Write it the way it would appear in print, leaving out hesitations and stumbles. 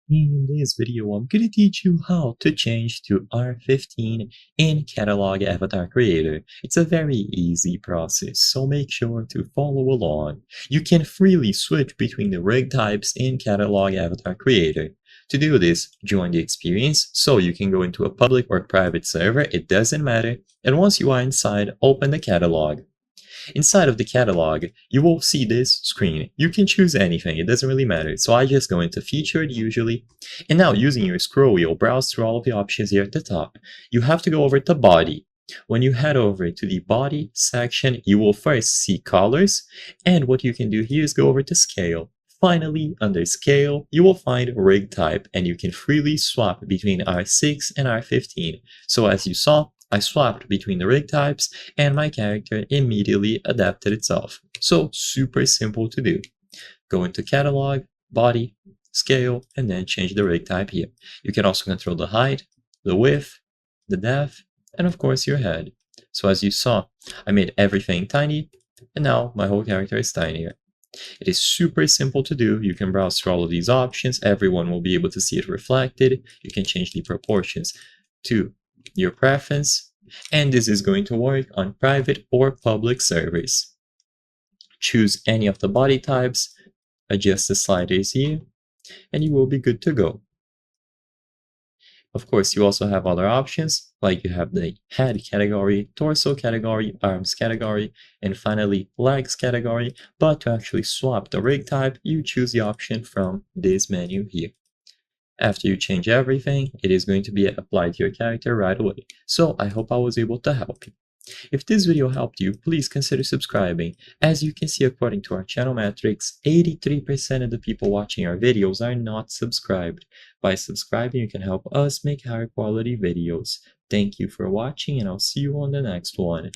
In this video, I'm going to teach you how to change to R15 in Catalog Avatar Creator. It's a very easy process, so make sure to follow along. You can freely switch between the rig types in Catalog Avatar Creator. To do this, join the experience so you can go into a public or private server, it doesn't matter, and once you are inside, open the catalog. Inside of the catalog, you will see this screen. You can choose anything, it doesn't really matter. So I just go into featured usually. And now using your scroll wheel, browse through all of the options here at the top. You have to go over to body. When you head over to the body section, you will first see colors. And what you can do here is go over to scale. Finally, under scale, you will find rig type and you can freely swap between R6 and R15. So as you saw, I swapped between the rig types and my character immediately adapted itself. So super simple to do. Go into catalog, body, scale, and then change the rig type here. You can also control the height, the width, the depth, and of course your head. So as you saw, I made everything tiny, and now my whole character is tinier. It is super simple to do. You can browse through all of these options. Everyone will be able to see it reflected. You can change the proportions to your preference, and this is going to work on private or public servers. Choose any of the body types, adjust the sliders here, and you will be good to go. Of course, you also have other options, like you have the head category, torso category, arms category, and finally legs category, but to actually swap the rig type, you choose the option from this menu here. After you change everything, it is going to be applied to your character right away. So I hope I was able to help you. If this video helped you, please consider subscribing. As you can see, according to our channel metrics, 83% of the people watching our videos are not subscribed. By subscribing, you can help us make higher quality videos. Thank you for watching, and I'll see you on the next one.